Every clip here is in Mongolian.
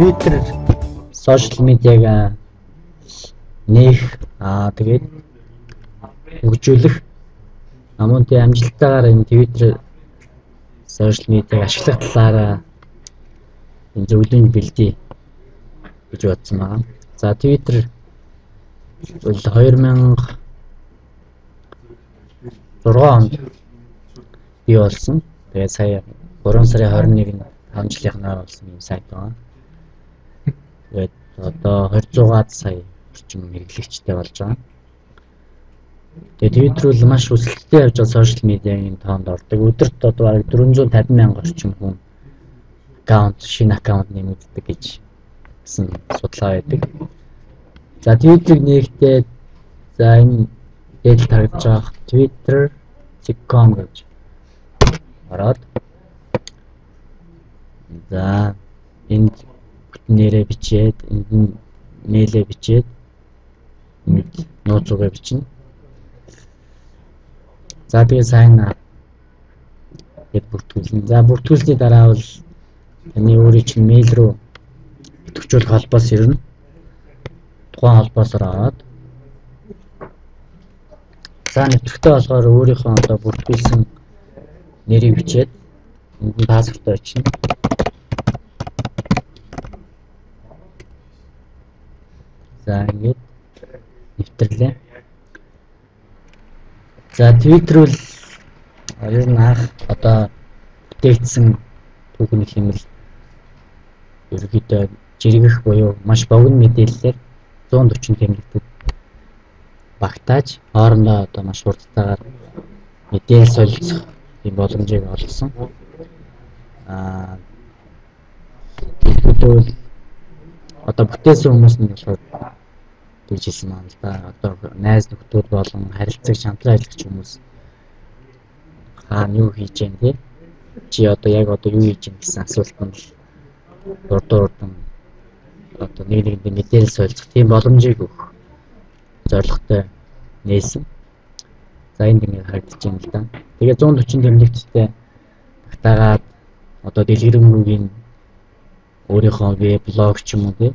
Twitter social media нээх тэгээд хөгжүүлэх мөн тэ амжилттайгаар энэ Twitter social media ашиглах талаараа энэ зөвлөмж бэлдээ гэж бодсон байна. За Twitter бол 2006 онд бий болсон. Тэгээд сая 3 сарын 21-нд 5 жилийнхнаа болсон юм сайт байна. Тэгээд одоо 200-аад сая орчим хэрэглэгчтэй болж байгаа. Тэгээд Twitter бол маш хүсэлттэй явж байгаа сошиал медиагийн тоонд ордог. Өдөрт одоо бараг 450 мянга орчим хүн шинэ аккаунт нэмэгддэг гэж гэсэн судалгаа байдаг. За Twitter-ийг нээхдээ за энэ дээд тарагдж байгаа Twitter.com гэж ороод за энд нэрээ бичээд энд мэйлээ бичээд нууцугаа бичнэ. За тэгээ сайн гэд бүртгүүлнэ. За бүртгүүлсний дараа бол таны өөрийн чинь мэйл рүү идэвхжүүлэх холбоос ирнэ. Тухайн холбоос ороод за нэвтрэгтэй болохоор өөрийнхөө одоо бүртгүүлсэн нэрийг бичээд энд нь пассворд очно. За ингэж нэвтрлээ. За Twitter бол ер нь одоо бүтээгдсэн түүхний хэмэл ерөнхийдөө жиргэх буюу маш богино мэдээллээр 140 тэмдэгтүүд багтааж хоорондоо одоо маш хурдтайгаар мэдээлэл солилцох юм боломжийг олгосон. Тэгвэл одоо бүтээсэн хүмүүс нь болохоор гэж хэлсэн юм л да. Одоо найз нөхдөд болон харилцаг шантраа ажиллагч хүмүүс хаана юу хийж гэн те чи одоо яг одоо юу хийж гэн гэсэн асуултанд урд одоо нэгэнд мэдээлэл солилцох тийм боломжийг өгөх зорилготой нээсэн. За энд ингэ харагдаж байна л да. Тэгээ 140 тэмдэгттэй багтаагаад одоо дэлгэрэнгүй өөрийнхөө веб блог ч юм уу те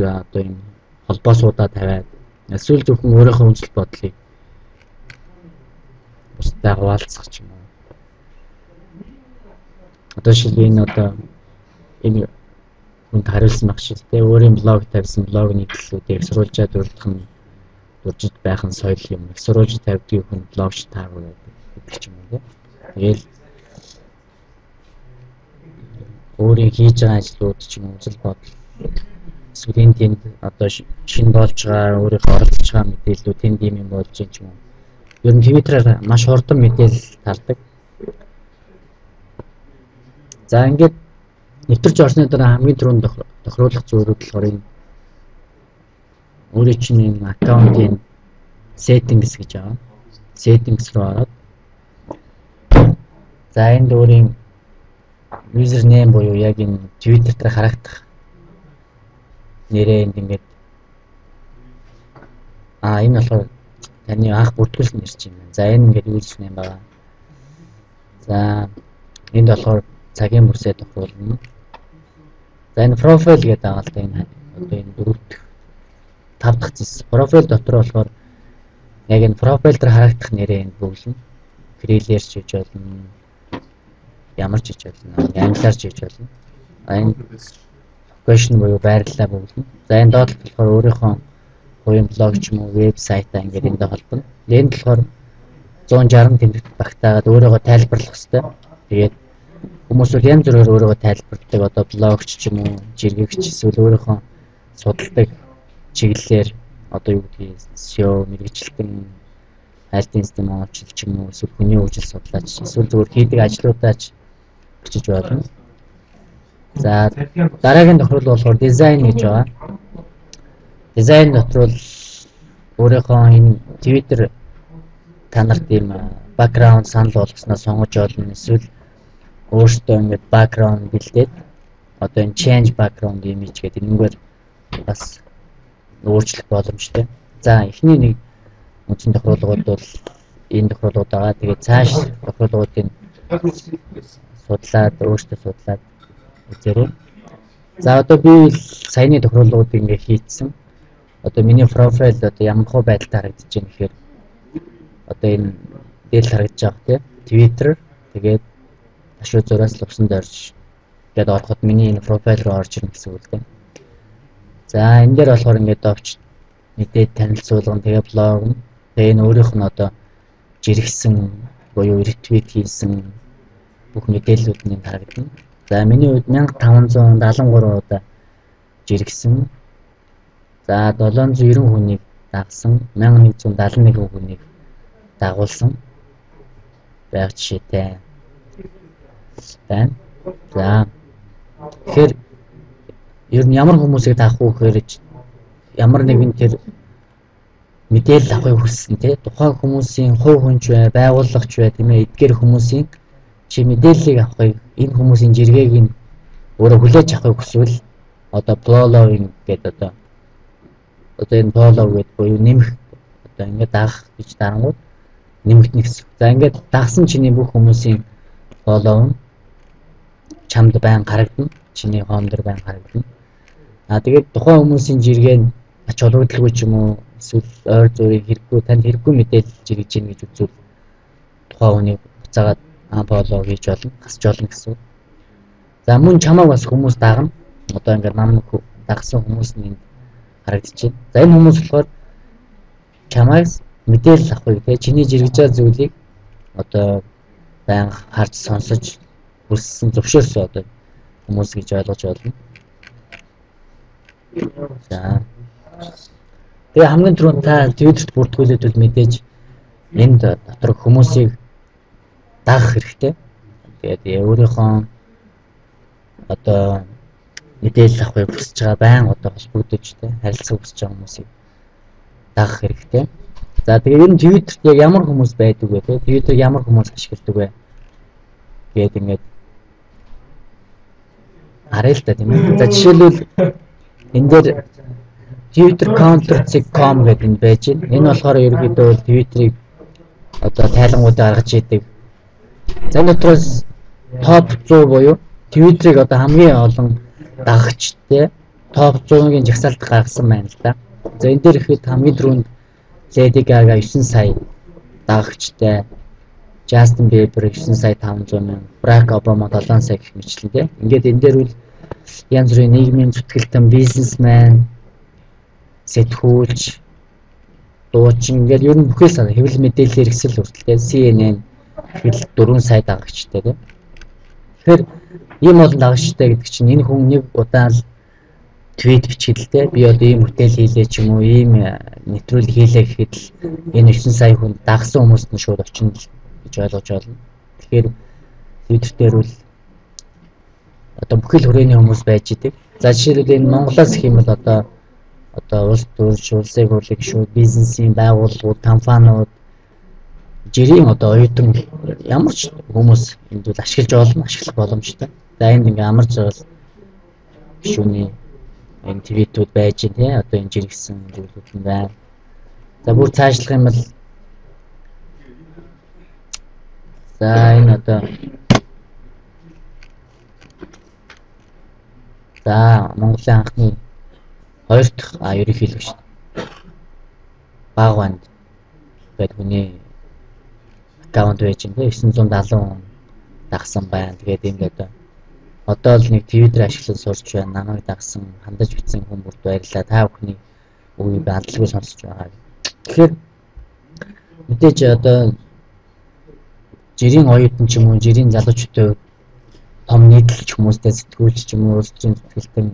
одоо энэ холбоосуудаа тавиад эсвэл зөвхөн өөрийнхөө үнэлт бодлыг бусдаа хуваалцах ч юм уу. Одоо шилбэн одоо энэ хүнд хариулсан багш те өөрийн блог тавьсан блогны хэллүүдийг сурвалжаад дуржид байх нь соёл юм. Их сурвалж тавьдгийг хүн блогч таагүй гэдэг ч юм уу те. Тэгэл өөрийн хийж байгаа ажлууд ч юм уу үзэл бодол эсвэл тэнд одоо шинэ болж байгаа өөрийнхөө оролцож байгаа мэдээллүүд тэнд юм болж юм ч юм уу. Ер нь Twitter-аар маш хурдан мэдээлэл тардаг. За ингээд нэвтэрч орсны дараа хамгийн түрүүнд тохируулах зүйлүүд болохоор энэ өөрийн чинь энэ аккаунтын settings гэж байгаа. Settings руу ороод за энд өөрийн username буюу яг энэ Twitter дээр харагдах нэрээ энд ингээд энэ болохоор таны анх бүртгүүлсэн нэр чинь байна. За энэ ингээд username байгаа. За энд болохоор цагийн бүрсээ тохируулна. За энэ profile гэдэг байгаа л да энэ одоо энэ 5 дахь зэс. Profile дотор болохоор яг энэ profile дээр харагдах нэрээ энд бүглэн. Freelancer ч хийж болно. Ямар ч хийж болно. Англиар ч хийж болно. Энэ question буюу байрлалаа бүглэн. За энэ доод болохоор өөрийнхөө хувийн блог ч юм уу вебсайтаа ингээд энд холбоно. Энд болохоор 160 тэмдэгт багтаагаад өөрийгөө тайлбарлах хэрэгтэй. Тэгээд хүмүүс бол янз бүрээр өөрийгөө тайлбарладаг. Одоо блогч ч юм уу, жиргэгч эсвэл өөрийнхөө судалдаг чиглэлээр одоо юу гэдгийг SEO мэргэжилтэн айлтын систем онцлог ч юм уу, эсвэл хүний хөгжил судлаач, эсвэл зөвхөн хийдэг ажлуудаа ч бичиж болно. За дараагийн тохиолдол болохоор дизайн гэж байгаа. Дизайн дотор бол өөрийнхөө энэ Twitter танарт ийм background санал болгосноо сонгож олно. Эсвэл өөртөө ингээд background бэлдээд одоо энэ change background image гэдэг энэгээр бас өөрчлөх боломжтой. За эхний нэг үндсэн тохиолдлууд бол энэ тохиолдлууд байгаа. Тэгээд цааш тохиолдлуудыг судлаад өөртөө судлаад үзээрэй. За одоо би саяны тохиолдлууд ингээ хийцсэн. Одоо миний профайл одоо ямар хөө байдалтай харагдаж байна гэхээр одоо энэ дээр харагдаж байгаа тийм Twitter тэгээд ашиг зураас л усан дорж гээд ороход миний энэ профайл руу орж ирнэ гэсэн үг л дээ. За энэ дээр болохоор ингээд овч мэдээд танилцуулган тэгээ блог нь тэгээ энэ өөрийнх нь одоо жиргсэн буюу ретвит хийсэн бүх мэдээллүүд нь харагдана. За миний хувьд 1573 удаа жиргсэн. За 790 хүнийг дагсан, 1171 хүнийг дагуулсан байх жишээтэй байна. За тэгэхээр ер нь ямар хүмүүсийг дагах уу гэхээр ямар нэгэн тэр мэдээлэл авахыг хүссэн тий тухайн хүмүүсийн хувь хүнч бай, байгууллагч бай тийм ээ эдгээр хүмүүсийн чи мэдээллийг авахыг энэ хүмүүсийн жиргээг нь өөрөө хүлээж авахыг хүсвэл одоо following гэдэг одоо энэ follow гэдэг буюу нэмэх одоо ингээд дагах гэж дарангууд нэмэгдэнэ гэсэн. За ингээд дагсан чиний бүх хүмүүсийн follow нь чамд байн харагдана. Чиний хоом дээр байн харагдана. Тэгээд тухайн хүмүүсийн жиргээ нь ач холбогдолгүй ч юм уу эсвэл ойр зургийг хэрэггүй танд хэрэггүй мэдээлэл жиргэж гин гэж үзвэл тухайн хүнийг буцаагаад unfollow хийж болно, гасч болно гэсэн. За мөн чамайг бас хүмүүс дагна. Одоо ингээд нам дагсан хүмүүс нь харагдаж байна. За энэ хүмүүс болохоор чамайг мэдээлэл авахыг тэгээ чиний жиргэж байгаа зүйлийг одоо байн харж сонсож хүссэн зөвшөөрсөн одоо хүмүүс гэж ойлгож байна. За тэгээ хамгийн түрүүнд та Twitter-т бүртгүүлээд мэдээж энд дотор хүмүүсийг дагах хэрэгтэй. Тэгээд өөрийнхөө одоо мэдээлэл авахыг хүсэж байгаа байн одоо холбогдож харилцах хүсэж байгаа хүмүүсийг дагах хэрэгтэй. За тэгээ ер нь Twitter-т яг ямар хүмүүс байдаг вэ? Twitter ямар хүмүүс ашигладаг вэ? Тэгээд ингээд арай л та тийм ээ. За жишээлбэл энэ дээр Twitter counter.com гэдэг нь байж байна. Энэ болохоор ерөнхийдөө Twitter-ийг одоо тайлангуудаа гаргаж идэг. За энэ дотроос топ 100 буюу Twitter-ийг одоо хамгийн олон дагагчтай топ 100-ийн жагсаалт гаргасан байна л да. За энэ дээр ихэд хамгийн түрүүнд Lady Gaga 9 сая дагагчтай, Justin Bieber 9 сая 500 мянга, Barack Obama 7 сая гэх мэтлэн тийм. Ингээд энэ дээр үл янз бүрийн нийгмийн зүтгэлтэн, бизнесмен, сэтгүүлч, дуучин ингээд ер нь бүхэл хэвлэл мэдээлэл хэрэгсэл хүртэл CNN хэл 4 сая дагагчтай тийм. Тэгэхээр ийм олон дагагчтай гэдэг чинь энэ хүн нэг удаа л твит бичгэлтэй би одоо ийм бүтээл хийлээ ч юм уу ийм нэвтрүүлэг хийлээ гэхэд л энэ 9 сая хүн дагсан хүмүүст нь шууд очино гэж ойлгож байна. Тэгэхээр Twitter дээр бол одоо бүхэл хүрээний хүмүүс байж идэг. За жишээлбэл энэ Монголоос их юм бол одоо улс төрч, улсын хурлын гишүүд, бизнесийн байгууллагууд, компаниуд жирийн одоо оюутан ямар ч хүмүүс энд бол ашиглах боломжтой. За энд ингээ амарч байгаа гишүүний энэ твитүүд байж байна тий одоо энэ жиргсэн зүйлүүд нь байна. За бүр цаашлах юм бол за энэ одоо за Монголын анхны 2 дахь ерөнхийлөгч Багванд гэдэг хүний аккаунт байж байна тий 970 дагсан байна. Тэгээд энэ одоо л нэг Twitter ашиглаж сурч байна. Намайг дагсан, хандаж бичсэн хүн бүрд баярлалаа. Та бүхний үгийг бадлгүй сонсож байгаа. Тэгэхээр мэдээж одоо жирийн оюутан ч юм уу, жирийн залуучуудтай том нийтлэлч хүмүүстэй сэтгүүлч ч юм уу, улс төрийн зүтгэлтэн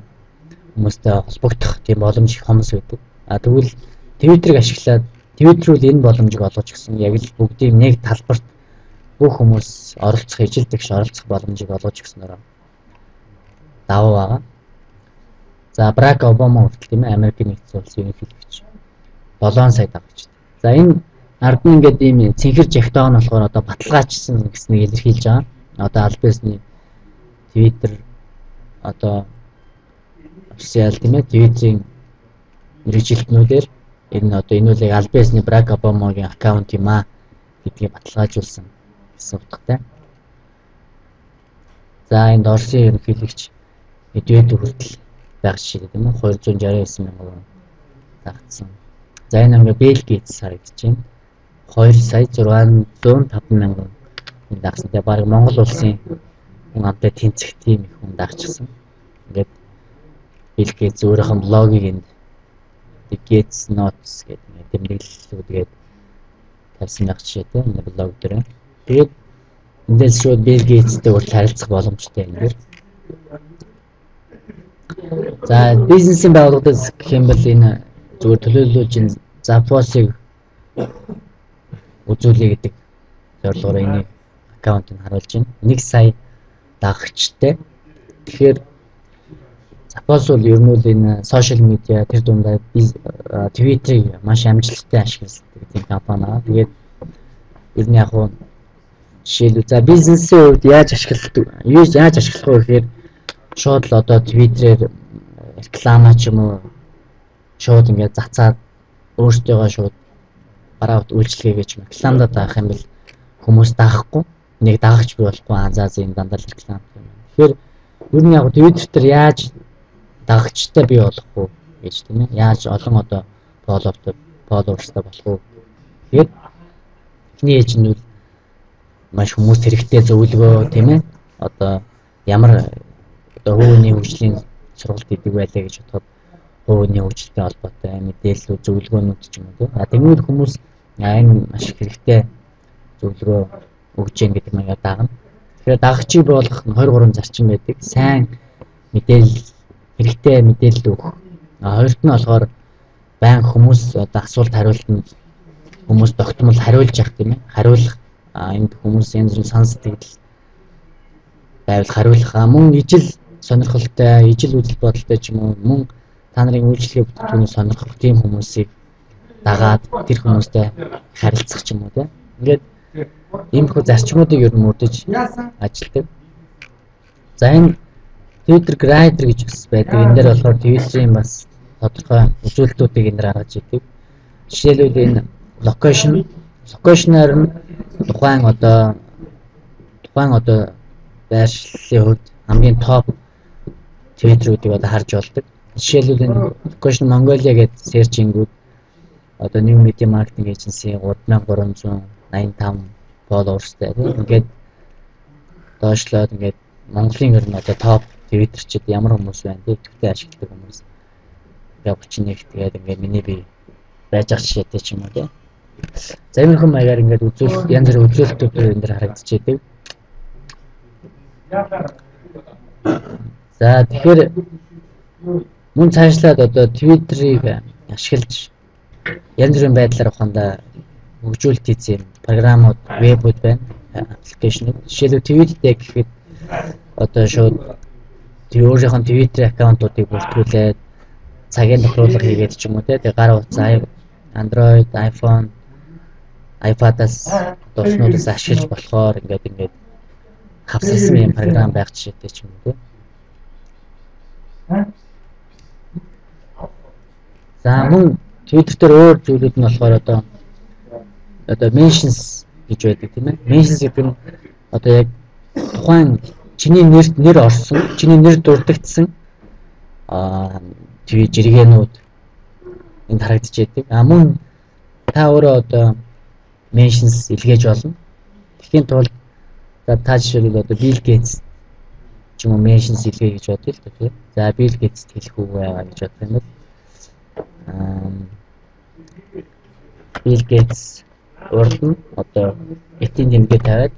хүмүүстэй холбогдох тийм боломж их хомс байдаг. Тэгвэл Twitter-ыг ашиглаад Twitter-ül энэ боломжийг олгож гисэн яг л бүгдийн нэг талбарт бүх хүмүүс оролцох, ижилдэгш оролцох боломжийг олгож гиснээр даваа байгаа. За Barack Obama хүртэл тийм ээ Америкийн нэгдсэн улсын ерөнхийлөгч 7 сая дагагч. За энэ ард нь ингээд ийм цэнхэр жагтаа нь болохоор одоо баталгаажсан гэснийг илэрхийлж байгаа. Одоо аль биесний Twitter одоо официал тийм ээ Twitter-ийн мэргэжилтнүүдээр энэ одоо энэ үл яг аль биесний Barack Obama-гийн аккаунт юм аа гэдгийг баталгаажуулсан гэсэн утгатай. За энд Оросын ерөнхийлөгч эдвэд хүртэл байх шиг тийм үү 269 мянган дагцсан. За энэ ингээ Bill Gates харагдаж байна. 2 сая 605 мянган дагсан. Тэгээ баг Монгол улсын хүн амтай тэнцэх тийм их хүн дагчихсан. Ингээд Bill Gates өөрийнхөө блогийг энд Gates Notes гэдэг тэмдэглэлүүдгээд тавьсан байх жишээтэй энэ блог дээр. Тэгээд эндээс шууд Bill Gates-тэй хүртэл харилцах боломжтой юм дээр. За бизнесийн байгууллагаас гэх юм бол энэ зүгээр төлөөлүүлж энэ Zappos-ыг үзүүлээ гэдэг зорилгоор энэ аккаунтыг харуулж байна. 1 сая дагагчтай. Тэгэхээр Zappos бол ер нь бол энэ сошиал медиа тэр дундаа Twitter-ыг маш амжилттай ашигладаг тийм компани аа. Тэгээд ер нь яг хуу жишээлбэл за бизнесийн хувьд яаж ашиглах вэ гэхээр шууд л одоо Twitter-ээр реклама ч юм уу шууд ингээд зацаад өөртөөгөө шууд бараа үйлчлэгээ гэж рекламадад авах юм бол хүмүүс даахгүй нэг дагагч бий болохгүй анзаас юм дандаа реклам юм. Тэгэхээр ер нь яг Twitter дээр яаж дагагчтай бий болох вэ гэж тийм ээ яаж олон одоо фолловерстай болох вэ. Тэгээд эхний ээж нь маш хүмүүс хэрэгтэй зөвлөгөө тийм ээ одоо ямар одоо хөвөний хөгжлийн сургалт идэг байлаа гэж бодоход хөвөний хөгжилтэй холбоотой мэдээлэл зөвлөгөөнүүд ч юм уу тийм. Тэгвэл хүмүүс энэ маш хэрэгтэй зөвлөгөө өгч яах гэдэг маягаар дагна. Тэгэхээр дагагчийг болгох 23 зарчим байдаг. Сайн мэдээлэл хэрэгтэй мэдээлэл өгөх. Хоёрт нь болохоор баян хүмүүс одоо асуулт хариултанд хүмүүс тогтмол хариулж явах тийм ээ. Хариулах энд хүмүүс янз бүрийн санс сэтгэл байвал хариулах. Мөн ижил сонирхолтой, ижил үзэл бодолтой ч юм уу мөн та нарын үйлчлэгээ бүтээгдэхүүнийг сонирхох тийм хүмүүсийг дагаад тэр хүмүүстэй харилцах ч юм уу тийм. Ингээд иймэрхүү зарчмуудыг ер нь мөрдөж ажилладаг. За энэ Twitter Grader гэж бас байдаг. Энэ дээр болохоор Twitter-ийн бас тодорхой үзүүлэлтүүдийг энэ дээр гаргаж идэг. Жишээлбэл энэ локейшнаар нь тухайн одоо байршлалын хувьд хамгийн топ Twitter-уудыг одоо харж болдог. Жишээлбэл энэ Location Mongolia гэдэг серчингүүд одоо New Media Marketing Agency 3385 фолловерстай. Ингээд доошлоод ингээд Монголын ер нь одоо топ Twitter-чид ямар хүмүүс байна гэдэгтэй ашигладаг хүмүүс. Яг 31 тэгээд ингээд миний би байж ах жишээтэй ч юм уу тийм. За иймэрхүү маягаар ингээд үзүүлэлт янз бүрийн үзүүлэлтүүд энэ дээр харагдаж байдаг. За тэгэхээр мөн цаашлаад одоо Twitter-ыг ашиглаж янз бүрийн байдлаар ухаандаа хөгжүүлэлт хийсэн програмууд, вебүүд байна, аппликейшнүүд. Жишээлбэл Twitter гэхэд одоо шууд өөрийнхөө Twitter аккаунтуудыг бүртгүүлээд цагийн тохируулга хийгээд ч юм уу тэгээ гар утас Android, iPhone, iPad-аас дуснуудаас ашиглаж болохоор ингээд хавсалсан юм програм байх жишээтэй ч юм уу. За мөн Twitter дээр өөр зүйлүүд нь болохоор одоо mentions гэж байдаг тийм ээ. Mentions гэдэг нь одоо яг тухайн чиний нэр орсон, чиний нэр дурддагдсан TV жиргэнүүд энд харагдаж байдаг. Мөн та өөрөө одоо mentions илгээж болно. Тэгэхийн тулд та жишээлбэл одоо Bill Gates ч юм уу mentions илгээ гэж бодъё л дээ. За Bill Gates хэлэх үг байгаа гэж бодох юм бол Bill Gates урд нь одоо этийн тэмдэг тавиад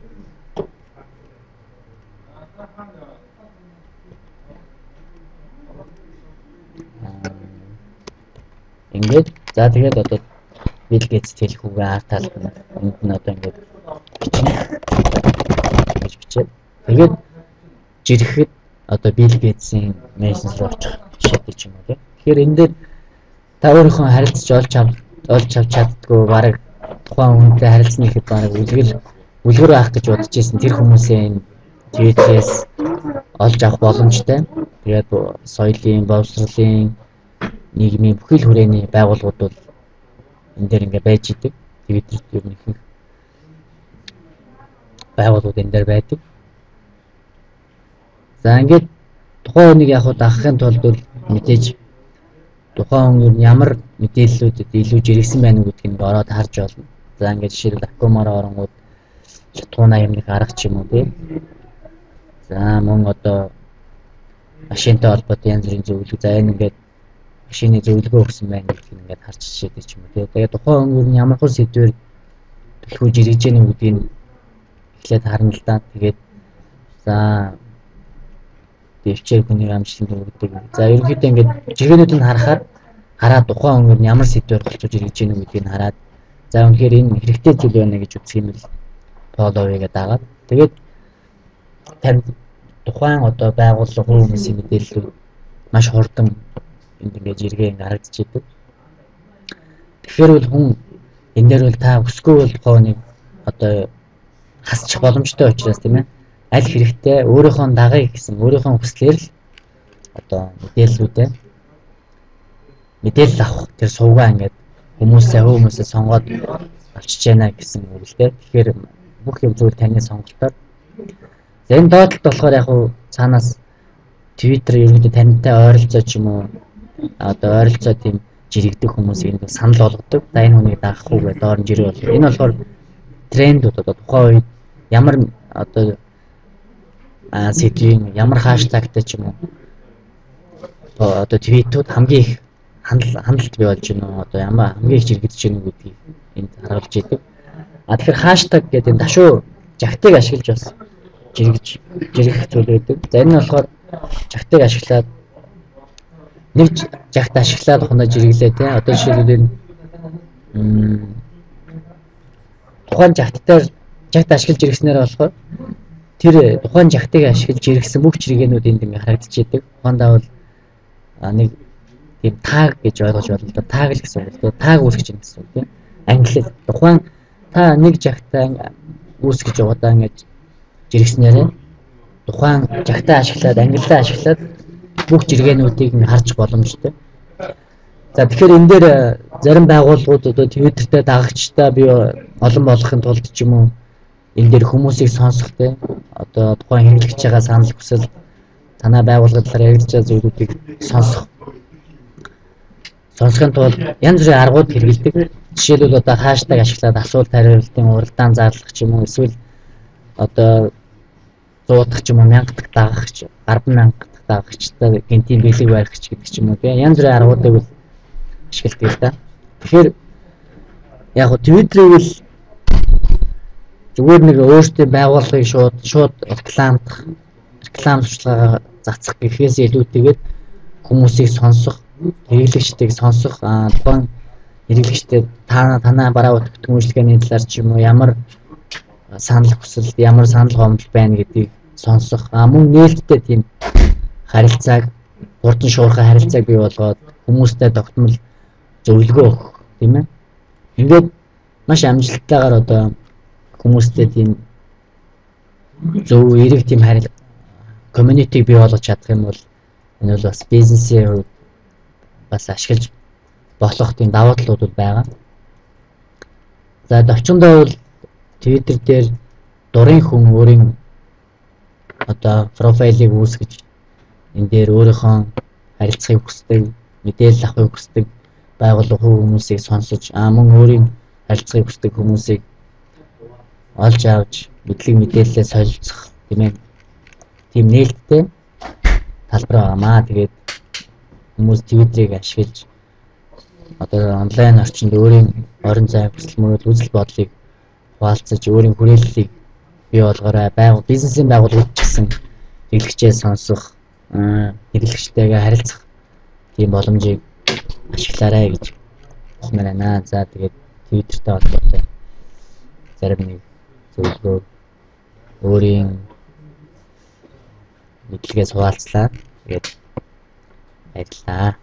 ингээд за тэгээд одоо Bill Gates хэлэх үгээ арт талд нь энд нь одоо ингээд гэж бичээд тэгээд жирэхэд одоо Bill Gates-ийн мессеж руу очих жишээтэй ч юм уу тийм. Тэгэхээр энэ дээр та өөрийнхөө харилцаж олж авч чаддгүй бараг тухайн хүнтэй харилцсан ихэд бараг үлгэр авах гэж бодож ирсэн тэр хүмүүсээ энэ Twitter-ээс олж авах боломжтой. Тэгээд соёлын, боловсролын, нийгмийн бүхэл хүрээний байгууллагууд бол энэ дээр ингээ байж идэг. Twitter ер нь их байгууллагууд энэ дээр байдаг. За ингээд тухайн хүнийг яг дагахын тулд бол мэдээж тухайн хүн ямар мэдээллүүдэд илүү жиргсэн байна уу гэдгийг ороод харж болно. За ингээд жишээлбэл аккумаар оронгууд шатгууна юм нэг арга ч юм уу тий. За мөн одоо машинтай холбоотой янз бүрийн зөвлөгөө. За энэ ингээд машины зөвлөгөө өгсөн байна гэдгийг ингээд харж чижээд ч юм уу тий. Тэгээд тухайн хүн ямар хөө сэдвэр төлхөө жиргэж гэнэ гэдгийг эхлээд харна л да. Тэгээд за дэвчээр хүний амжилт өгдөг. За ерөнхийдөө ингээд жиргэнүүд нь хараад тухайн хүн ямар сэдвэр болчихж ирж гэнэ гэдгийг хараад за үнэхээр энэ хэрэгтэй зүйл байна гэж үзэх юм л фолловыгаа дагаад тэгээд танд тухайн одоо байгууллага хүмүүсийн мэдээлэл маш хурдан энд ингээд жиргээ харагдаж идэг. Тэгэхээр бол хүн энэ дээр бол та өсгөө бол тухайн одоо хасчих боломжтой учраас тийм ээ аль хэрэгтэй өөрийнхөө дагыг гэсэн өөрийнхөө хүслээр л одоо мэдээлэл авах тэр сувгаа ингээд хүмүүсээ сонгоод авчиж яана гэсэн үг л дээ. Тэгэхээр бүх юм зүйл таны сонголтоор. За энэ доотлолт болохоор яг хуу цаанаас Twitter ерөнхийдөө тантай ойролцоо ч юм уу одоо ойролцоо тийм жирэгдэх хүмүүсийг санал болгодог. За энэ хүнийг даах уу гэдэг доор нь жирэг бол. Энэ болохоор трендүүд одоо тухайн үед ямар одоо сэдвийн ямар хаштагтай ч юм уу одоо твитүүд хамгийн их хандлт бий болж байна. Одоо ямар хамгийн их жирэгдэж байна гэдгийг энд харуулж идэг. Тэгэхээр хаштаг гэдэг энэ дашуу жагтыг ашиглаж бас жиргэх зүйл байдаг. За энэ нь болохоор жагтыг ашиглаад нэг жагт ашиглаад хоноо жиргэлээ тий. Одоо жишээлбэл тухайн жагт ашиглаж жиргэснээр болохоор тэр тухайн жагтыг ашиглаж жиргсэн бүх жиргэнүүд энд ингээ харагдаж идэг. Ухаандаа бол нэг тийм таг гэж ойлгож байна л да. Таг л гэсэн үг. Таг үүсгэж байна гэсэн үг тийм. Англиар тухайн та нэг жагтаа үүсгэж яваадаа ингэж жиргснээрээ тухайн жагтаа ашиглаад англиаа ашиглаад бүх жиргэнүүдийг харж боломжтой. За тэгэхээр энэ дээр зарим байгууллагууд одоо Twitter-тэй дагагчтай би олон болохын тулд ч юм уу энэ дээр хүмүүсийг сонсох те одоо тухайн хэрэглэж байгаа санал хүсэл танай байгууллага талаар ярилцж байгаа зүйлүүдийг сонсохын тулд янз бүрийн аргууд хэрэглэдэг. Жишээлбэл одоо хаштаг ашиглаад асуулт хариултын уралдаан зарлах ч юм уу эсвэл одоо 100 дахь ч юм уу 1000 дахь дагагч 10,000 дахь дагагчтай гинтийн бэлэг барих гэдэг ч юм уу тийм янз бүрийн аргуудыг бол ашигладаг л да. Тэгэхээр яг хөө Twitter-ийг л зүгээр нэг өөртөө байгууллагыг шууд реклам туршлагаа зацах гэхээс илүүтэйгээр хүмүүсийг сонсох, хэрэглэгчдийг сонсох, тухайн хэрэглэгчдэд танаа бараа бүтээгдэхүүн үйлчилгээний талаар ч юм уу ямар санал хүсэл, ямар санал гомдол байна гэдгийг сонсох. Мөн нээлттэй тийм харилцааг, хурдан шуурхай харилцааг бий болгоод хүмүүстэй тогтмол зөвлөгөө өгөх, тийм ээ. Ингээд маш амжилттайгаар одоо хүмүүстэй тийм зөв эерэг тийм community бий болгож чадах юм бол энэ бол бас бизнесийн хувьд бас ашиглаж болох тийм давуу талууд байгаа. За довчондоо бол Twitter дээр дурын хүн өөрийн одоо профайлыг үүсгэж энэ дээр өөрийнхөө харилцахыг хүсдэг, мэдээлэл авахыг хүсдэг байгууллага хүмүүсийг сонсож мөн өөрийн харилцахыг хүсдэг хүмүүсийг олж авч мэдээлэлээ солилцох тийм ээ. Тийм нээлттэй талбар байгаамаа. Тэгээд хүмүүс Twitter-ыг ашиглаж одоо онлайн орчинд өөрийн орон зай хүсэл мөрөөдөл үзэл бодлыг хуваалцаж өөрийн хүрээллийг бий болгоорой. Бизнесийн байгууллагууд ч гэсэн хэрэглэгчээ сонсох, хэрэглэгчтэйгээ харилцах тийм боломжийг ашиглаарай гэж хэлмээр байна. За тэгээд Twitter-тэй холбоотой зарим нэг зөвлөгөө өөрийн мэдлэгээс хуваалцлаа. Тэгээд баярлалаа.